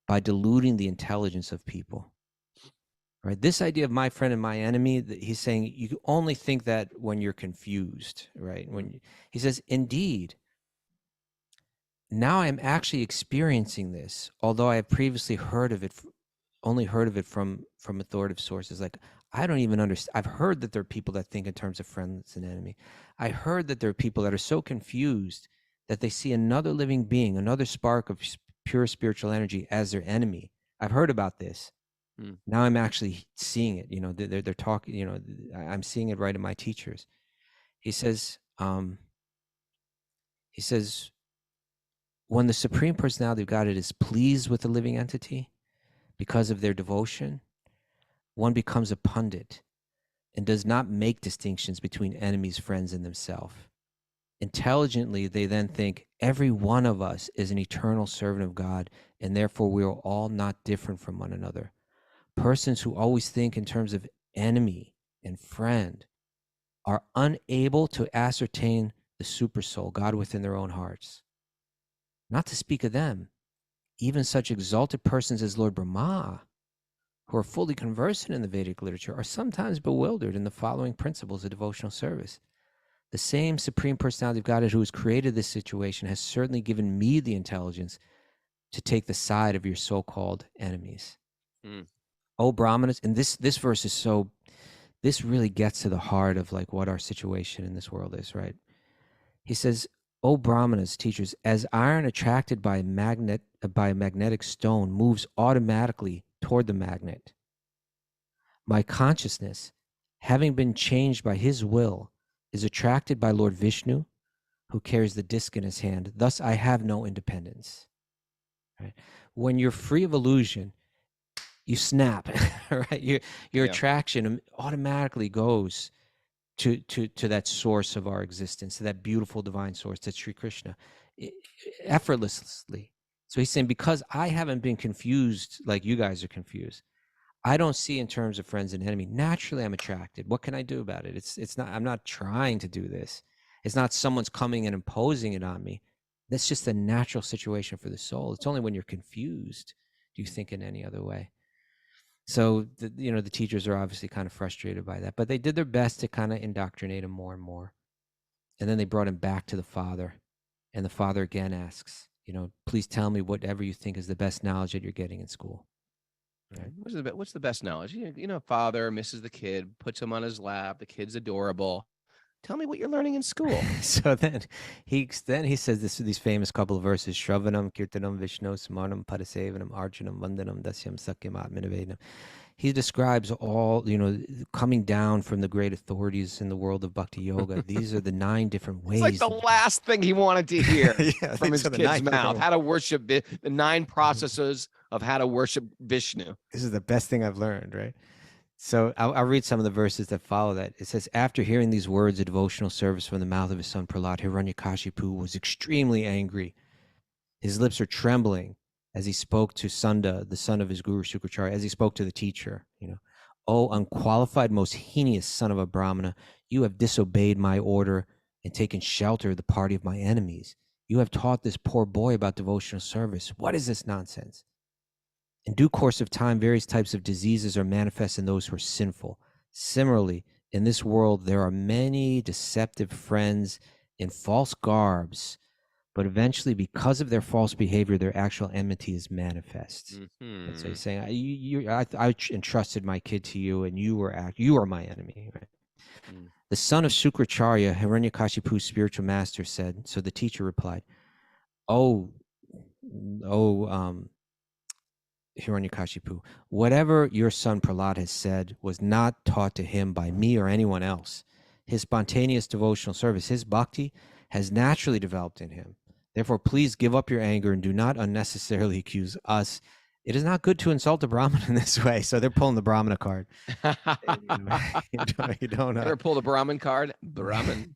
Speaker 1: by diluting the intelligence of people. Right? This idea of my friend and my enemy, he's saying you only think that when you're confused, right? He says, indeed, now I'm actually experiencing this, although I have previously only heard of it from authoritative sources. Like, I don't even understand. I've heard that there are people that think in terms of friends and enemy. I heard that there are people that are so confused that they see another living being, another spark of pure spiritual energy as their enemy. I've heard about this, Now I'm actually seeing it. They're talking. I'm seeing it right in my teachers. He says, when the Supreme Personality of God is pleased with the living entity because of their devotion, one becomes a pundit and does not make distinctions between enemies, friends, and themselves. Intelligently, they then think every one of us is an eternal servant of God, and therefore we are all not different from one another. Persons who always think in terms of enemy and friend are unable to ascertain the supersoul, God within their own hearts. Not to speak of them, even such exalted persons as Lord Brahma, who are fully conversant in the Vedic literature, are sometimes bewildered in the following principles of devotional service. The same Supreme Personality of Godhead who has created this situation has certainly given me the intelligence to take the side of your so-called enemies. Oh, Brahmanas, and this verse is this really gets to the heart of like what our situation in this world is, right? He says, "O Brahmanas, teachers, as iron attracted by a magnetic stone moves automatically toward the magnet, my consciousness, having been changed by his will, is attracted by Lord Vishnu, who carries the disc in his hand. Thus, I have no independence." Right? When you're free of illusion, you snap, right? Your attraction automatically goes to that source of our existence, to that beautiful divine source, that's Sri Krishna, effortlessly. So he's saying, because I haven't been confused like you guys are confused, I don't see in terms of friends and enemy. Naturally, I'm attracted. What can I do about it? It's not. I'm not trying to do this. It's not someone's coming and imposing it on me. That's just a natural situation for the soul. It's only when you're confused do you think in any other way. So the teachers are obviously kind of frustrated by that, but they did their best to kind of indoctrinate him more and more. And then they brought him back to the father, and the father again asks, please tell me whatever you think is the best knowledge that you're getting in school.
Speaker 2: Right. What's the best knowledge? Father misses the kid, puts him on his lap. The kid's adorable. Tell me what you're learning in school.
Speaker 1: So then he says these famous couple of verses: Shravanam, Kirtanam, Vishnu, Smarnam, Padasevanam, Arjanam, Vandanam, Dasyam, Sakyam, Atmanavedam. He describes all, coming down from the great authorities in the world of Bhakti Yoga. These are the 9 different ways.
Speaker 2: It's like the last thing he wanted to hear from his kid's mouth. How to worship, the 9 processes of how to worship Vishnu.
Speaker 1: This is the best thing I've learned, right? So I'll read some of the verses that follow that. It says, after hearing these words of devotional service from the mouth of his son Prahlad, Hiranyakashipu was extremely angry. His lips are trembling as he spoke to Sunda, the son of his guru Shukracharya, as he spoke to the teacher. "O unqualified, most heinous son of a Brahmana, you have disobeyed my order and taken shelter of the party of my enemies. You have taught this poor boy about devotional service. What is this nonsense? In due course of time, various types of diseases are manifest in those who are sinful. Similarly, in this world, there are many deceptive friends in false garbs, but eventually, because of their false behavior, their actual enmity is manifest." That's what he's saying. I entrusted my kid to you, and you are my enemy. Right? The son of Shukracharya, Hiranyakashipu's spiritual master, said. So the teacher replied, "Oh, Hiranyakashipu, whatever your son Prahlad has said was not taught to him by me or anyone else. His spontaneous devotional service, his bhakti, has naturally developed in him. Therefore, please give up your anger and do not unnecessarily accuse us. It is not good to insult a Brahmin in this way." So they're pulling the Brahmana card. You don't
Speaker 2: ever pull the Brahmin card? Brahmin.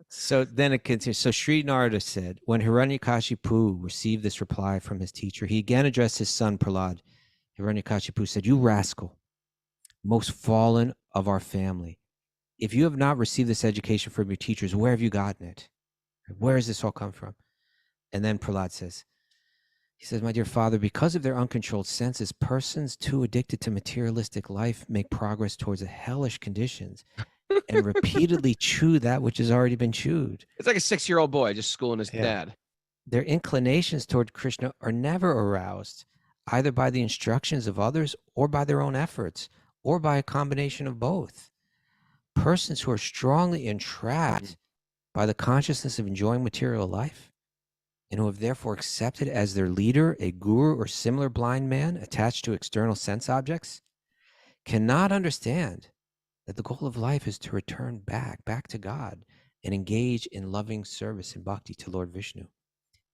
Speaker 1: So then it continues. So Sri Narada said, when Hiranyakashipu received this reply from his teacher, he again addressed his son Prahlad. Hiranyakashipu said, "You rascal, most fallen of our family, if you have not received this education from your teachers, where have you gotten it? Where has this all come from?" And then Prahlad says, "My dear father, because of their uncontrolled senses, persons too addicted to materialistic life make progress towards hellish conditions and repeatedly chew that which has already been chewed."
Speaker 2: It's like a 6-year-old boy just schooling his dad.
Speaker 1: "Their inclinations toward Krishna are never aroused, either by the instructions of others or by their own efforts, or by a combination of both. Persons who are strongly entrapped by the consciousness of enjoying material life and who have therefore accepted as their leader a guru or similar blind man attached to external sense objects, cannot understand that the goal of life is to return back to God and engage in loving service and bhakti to Lord Vishnu.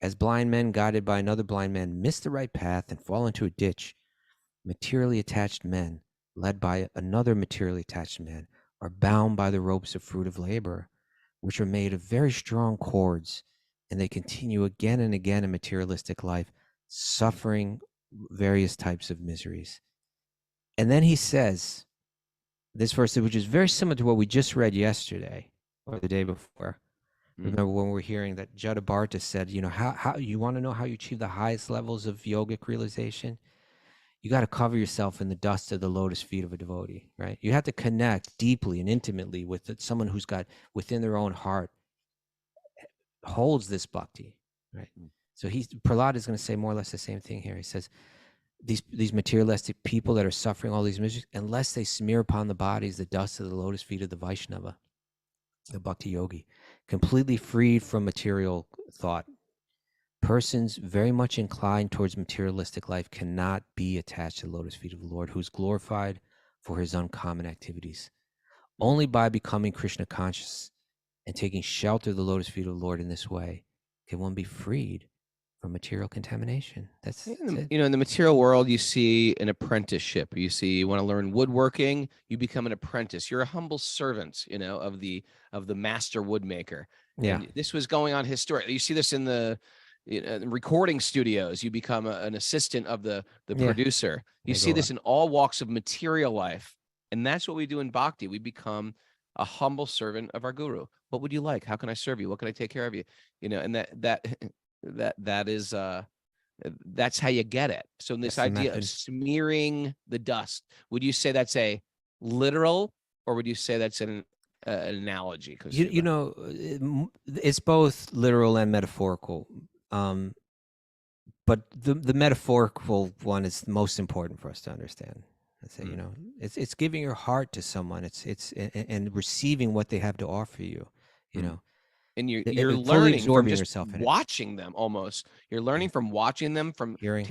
Speaker 1: As blind men guided by another blind man miss the right path and fall into a ditch, materially attached men led by another materially attached man are bound by the ropes of fruit of labor, which are made of very strong cords, and they continue again and again in materialistic life, suffering various types of miseries. And then he says, this verse, which is very similar to what we just read yesterday or the day before. Remember when we were hearing that Jada Bharta said, how you want to know how you achieve the highest levels of yogic realization? You got to cover yourself in the dust of the lotus feet of a devotee, right? You have to connect deeply and intimately with someone who's got within their own heart holds this bhakti, right? So Prahlad is going to say more or less the same thing here. He says, these materialistic people that are suffering all these miseries, unless they smear upon the bodies the dust of the lotus feet of the Vaishnava, the bhakti yogi, completely freed from material thought, persons very much inclined towards materialistic life cannot be attached to the lotus feet of the Lord, who's glorified for his uncommon activities. Only by becoming Krishna conscious and taking shelter of the lotus feet of the Lord in this way can one be freed from material contamination. That's it.
Speaker 2: In the material world, you see an apprenticeship. You want to learn woodworking, you become an apprentice. You're a humble servant, of the master woodmaker.
Speaker 1: Yeah.
Speaker 2: And this was going on historically. You see this in the recording studios. You become an assistant of the producer. You see this in all walks of material life. And that's what we do in bhakti. We become a humble servant of our guru. What would you like? How can I serve you? What can I take care of you? And that is that's how you get it. So in this idea of smearing the dust, would you say that's a literal, or would you say that's an analogy?
Speaker 1: It's both literal and metaphorical. But the metaphorical one is most important for us to understand. I say, it's giving your heart to someone. It's and receiving what they have to offer you.
Speaker 2: And you're
Speaker 1: fully
Speaker 2: learning from just
Speaker 1: yourself in
Speaker 2: watching them. Almost, you're learning from watching them, from
Speaker 1: hearing.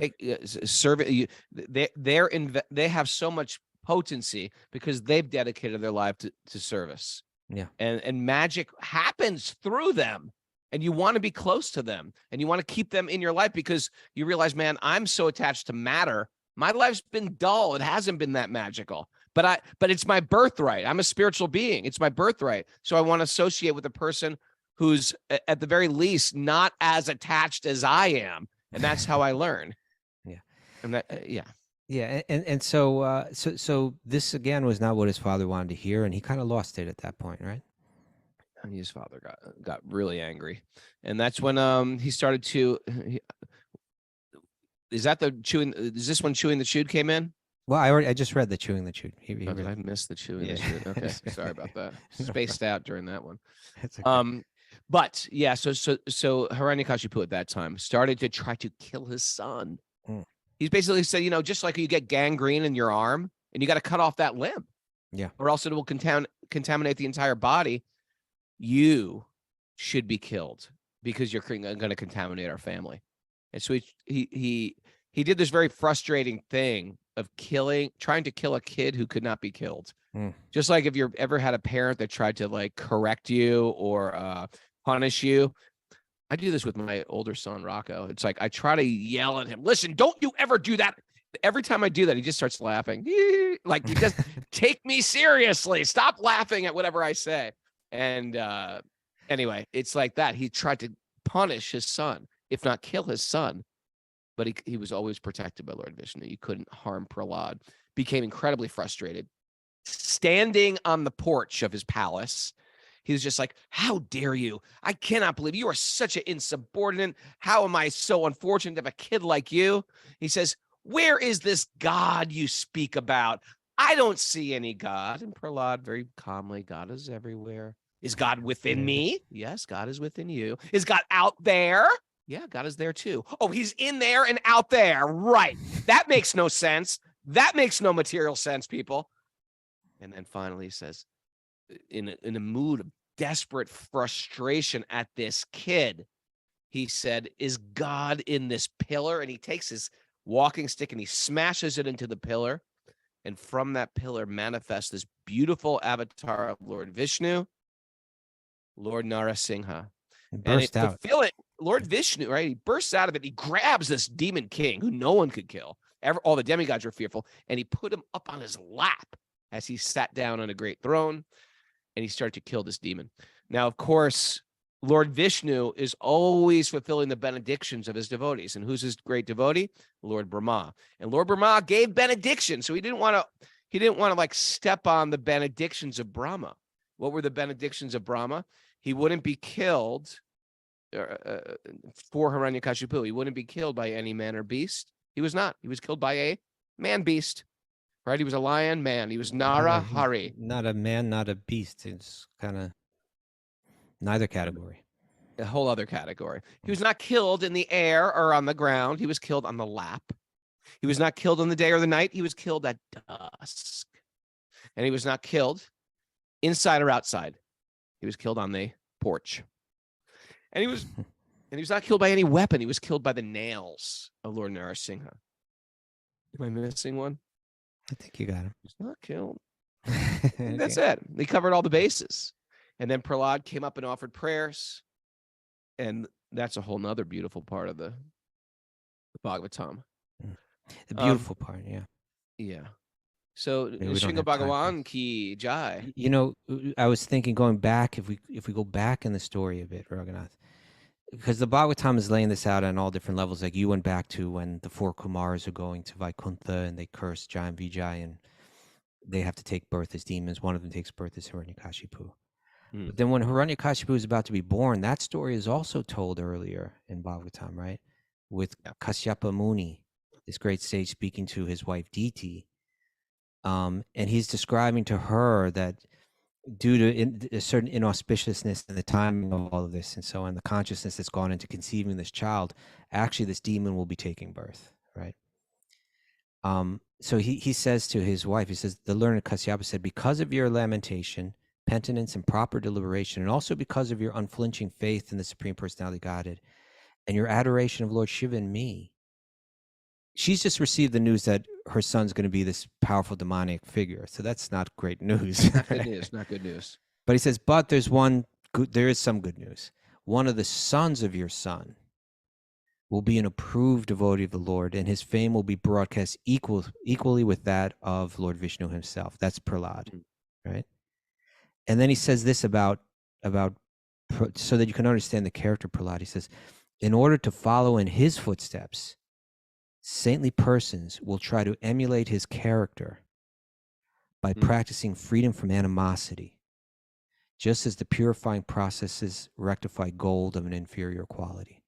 Speaker 2: They have so much potency because they've dedicated their life to service.
Speaker 1: Yeah,
Speaker 2: and magic happens through them. And you want to be close to them, and you want to keep them in your life because you realize, man, I'm so attached to matter. My life's been dull. It hasn't been that magical, but it's my birthright. I'm a spiritual being. It's my birthright. So I want to associate with a person who's at the very least not as attached as I am. And that's how I learn.
Speaker 1: Yeah.
Speaker 2: And that, yeah.
Speaker 1: Yeah. And so this again was not what his father wanted to hear. And he kind of lost it at that point, right?
Speaker 2: And his father got really angry. And that's when he started to, is this when Chewing the Chewed came in?
Speaker 1: Well, I just read the Chewing the Chewed.
Speaker 2: I missed the Chewing the Chewed. Okay, sorry about that. Spaced out during that one.
Speaker 1: That's okay.
Speaker 2: But yeah, so Hiranyakashipu at that time started to try to kill his son. He's basically said, just like you get gangrene in your arm and you got to cut off that limb.
Speaker 1: Yeah.
Speaker 2: Or else it will contaminate the entire body. You should be killed because you're going to contaminate our family. And so he did this very frustrating thing of trying to kill a kid who could not be killed. Just like if you've ever had a parent that tried to correct you or punish you. I do this with my older son, Rocco. It's like I try to yell at him, listen, don't you ever do that. Every time I do that, he just starts laughing. Like, he just take me seriously. Stop laughing at whatever I say. And anyway, it's like that. He tried to punish his son, if not kill his son. But he was always protected by Lord Vishnu. You couldn't harm Prahlad. Became incredibly frustrated. Standing on the porch of his palace, he was just like, how dare you? I cannot believe you are such an insubordinate. How am I so unfortunate to have a kid like you? He says, where is this God you speak about? I don't see any God. And Prahlad very calmly, God is everywhere. Is God within me? Yes, God is within you. Is God out there? Yeah, God is there too. Oh, he's in there and out there. Right. That makes no sense. That makes no material sense, people. And then finally he says, in a mood of desperate frustration at this kid, he said, is God in this pillar? And he takes his walking stick and he smashes it into the pillar. And from that pillar manifests this beautiful avatar of Lord Vishnu, Lord Narasimha. And
Speaker 1: Burst out.
Speaker 2: to feel it, Lord Vishnu, right? He bursts out of it. He grabs this demon king who no one could kill. All the demigods were fearful. And he put him up on his lap as he sat down on a great throne. And he started to kill this demon. Now, of course, Lord Vishnu is always fulfilling the benedictions of his devotees. And who's his great devotee? Lord Brahma. And Lord Brahma gave benediction. So he didn't want to like step on the benedictions of Brahma. What were the benedictions of Brahma? He wouldn't be killed for Hiranyakashipu. He wouldn't be killed by any man or beast. He was not. He was killed by a man beast. Right? He was a lion man. He was Nara Hari.
Speaker 1: Not a man, not a beast. It's kind of neither category.
Speaker 2: A whole other category. He was not killed in the air or on the ground. He was killed on the lap. He was not killed in the day or the night. He was killed at dusk. And he was not killed inside or outside. He was killed on the porch. And he was not killed by any weapon. He was killed by the nails of Lord Narasimha. Am I missing one?
Speaker 1: I think you got him.
Speaker 2: He's not killed. That's it. They covered all the bases. And then Prahlad came up and offered prayers. And that's a whole nother beautiful part of the Bhagavatam.
Speaker 1: The beautiful part, yeah.
Speaker 2: Yeah. So
Speaker 1: Maybe we don't
Speaker 2: Sringa
Speaker 1: have time for
Speaker 2: Bhagavan ki jai.
Speaker 1: You know, I was thinking going back, if we go back in the story a bit, Raghunath, because the Bhagavatam is laying this out on all different levels. Like you went back to when the 4 Kumars are going to Vaikuntha and they curse Jai and Vijay and they have to take birth as demons. One of them takes birth as Hiranyakashipu. But then when Hiranyakashipu is about to be born, that story is also told earlier in Bhagavatam, right? With Kashyapa Muni, this great sage speaking to his wife Diti. And he's describing to her that due to a certain inauspiciousness in the timing of all of this and so on, the consciousness that's gone into conceiving this child, actually this demon will be taking birth, right? So he says to his wife, he says, the learned Kashyapa said, because of your lamentation, penitence, and proper deliberation, and also because of your unflinching faith in the Supreme Personality of Godhead, and your adoration of Lord Shiva and me, she's just received the news that her son's going to be this powerful demonic figure. So that's not great news.
Speaker 2: Not good news. Not good news.
Speaker 1: But he says, but there is some good news. One of the sons of your son will be an approved devotee of the Lord, and his fame will be broadcast equally with that of Lord Vishnu himself. That's Prahlad, right? And then he says this about so that you can understand the character of Prahlad. He says, in order to follow in his footsteps, saintly persons will try to emulate his character by practicing freedom from animosity, just as the purifying processes rectify gold of an inferior quality.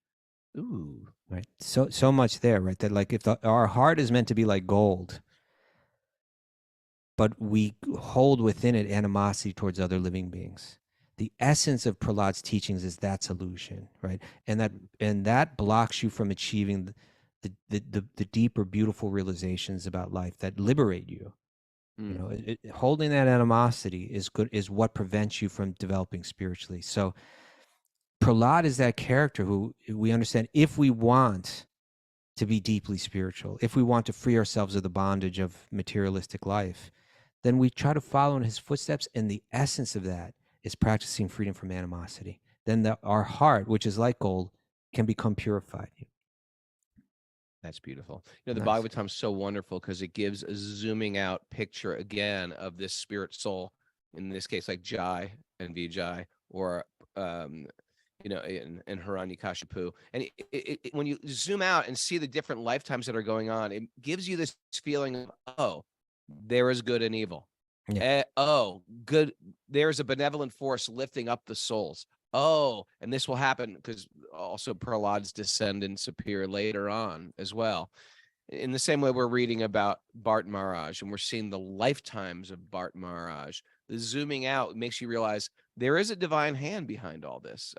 Speaker 2: Ooh.
Speaker 1: Right. So much there, right? That like if our heart is meant to be like gold, but we hold within it animosity towards other living beings. The essence of Prahlad's teachings is that's illusion, right? And that blocks you from achieving the deeper, beautiful realizations about life that liberate you. You know, holding that animosity is what prevents you from developing spiritually. So Prahlad is that character who we understand if we want to be deeply spiritual, if we want to free ourselves of the bondage of materialistic life, then we try to follow in his footsteps. And the essence of that is practicing freedom from animosity. Then our heart, which is like gold, can become purified.
Speaker 2: That's beautiful. You know, the
Speaker 1: Nice.
Speaker 2: Bhagavatam is so wonderful because it gives a zooming out picture again of this spirit soul, in this case, like Jai and Vijay, or, you know, and Hiranyakashipu. And when you zoom out and see the different lifetimes that are going on, it gives you this feeling of, oh, there is good and evil.
Speaker 1: Yeah.
Speaker 2: Oh, good. There's a benevolent force lifting up the souls. Oh, and this will happen because also Prahlad's descendants appear later on as well. In the same way we're reading about Bart Maharaj and we're seeing the lifetimes of Bart Maharaj, the zooming out makes you realize there is a divine hand behind all this.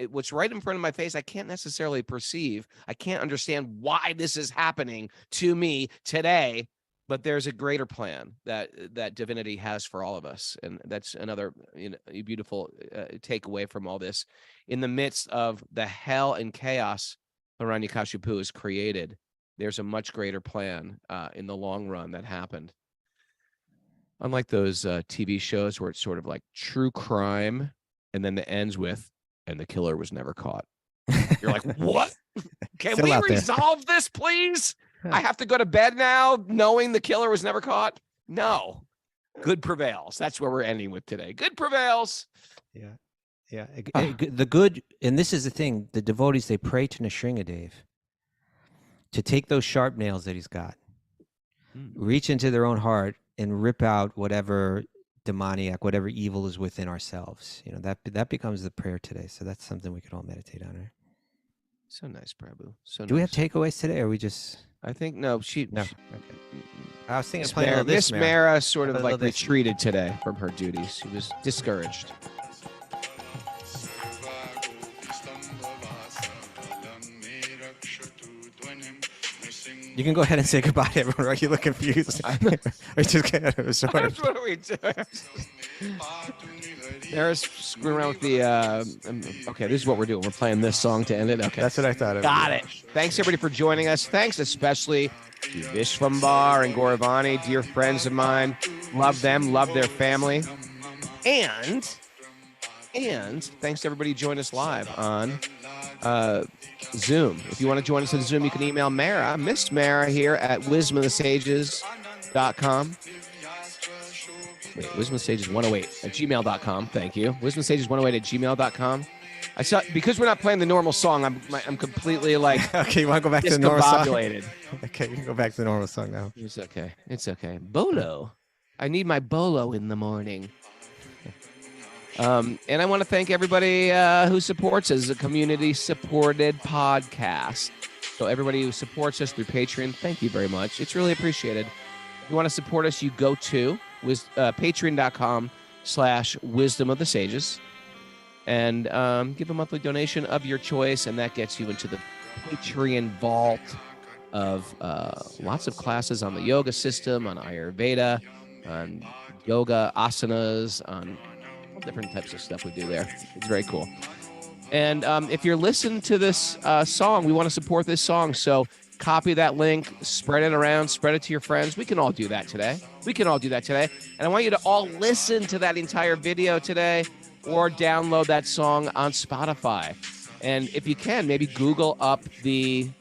Speaker 2: What's right in front of my face, I can't necessarily perceive. I can't understand why this is happening to me today, but there's a greater plan that divinity has for all of us, and that's another beautiful takeaway from all this. In the midst of the hell and chaos Hiranyakashipu has created, there's a much greater plan in the long run that happened. Unlike those TV shows where it's sort of like true crime, and then it ends with, and the killer was never caught. You're like, what? Can
Speaker 1: Still
Speaker 2: we
Speaker 1: out there.
Speaker 2: resolve this, please? I have to go to bed now knowing the killer was never caught? No. Good prevails. That's where we're ending with today. Good prevails.
Speaker 1: Yeah. Yeah. The good, and this is the thing, the devotees, they pray to Nrisimhadev to take those sharp nails that he's got, reach into their own heart and rip out whatever demoniac, whatever evil is within ourselves. That becomes the prayer today. So that's something we could all meditate on, right?
Speaker 2: So nice, Prabhu. So
Speaker 1: Do we have takeaways today, or are we just...
Speaker 2: I think no.
Speaker 1: No. Okay. I was thinking
Speaker 2: Miss Mara sort of like
Speaker 1: this.
Speaker 2: retreated today from her duties. She was discouraged.
Speaker 1: You can go ahead and say goodbye to everyone. Are you look confused? Or just kind of sort of...
Speaker 2: What are we doing? Mara's screwing around with the. Okay, this is what we're doing. We're playing this song to end it. Okay,
Speaker 1: That's what I thought.
Speaker 2: got it. Thanks everybody for joining us. Thanks especially to Vishwambar and Gauravani, dear friends of mine. Love them. Love their family. And thanks to everybody who joined us live on Zoom. If you want to join us on Zoom, you can email Mara, Miss Mara here at wisdomofthesages.com. Wait, wisdomofthesages108 at gmail.com. Thank you. Wisdomofthesages108 at gmail.com. I saw, because we're not playing the normal song, I'm completely like
Speaker 1: Okay, you want to go back to the normal song?
Speaker 2: discombobulated.
Speaker 1: Okay, you can go back to the normal song now.
Speaker 2: It's okay. It's okay. Bolo. I need my bolo in the morning. And I want to thank everybody who supports us as a community-supported podcast. So everybody who supports us through Patreon, thank you very much. It's really appreciated. If you want to support us, you go to patreon.com/wisdom of the sages and give a monthly donation of your choice, and that gets you into the Patreon vault of lots of classes on the yoga system, on Ayurveda, on yoga asanas, on all different types of stuff we do there. It's very cool. And if you're listening to this song, we want to support this song, so copy that link, spread it around, spread it to your friends. We can all do that today. And I want you to all listen to that entire video today, or download that song on Spotify. And if you can, maybe Google up the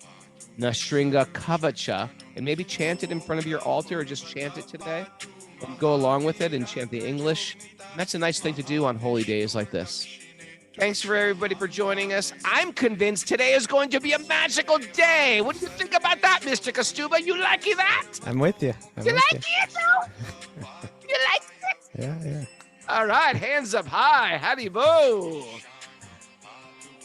Speaker 2: Nashringa Kavacha and maybe chant it in front of your altar, or just chant it today and go along with it and chant the English. And that's a nice thing to do on holy days like this. Thanks for everybody for joining us. I'm convinced today is going to be a magical day. What do you think about that, Mr. Kaustubha? You like that?
Speaker 1: I'm with you.
Speaker 2: You like it, though? You like it?
Speaker 1: Yeah.
Speaker 2: All right, hands up high. Howdy-bo.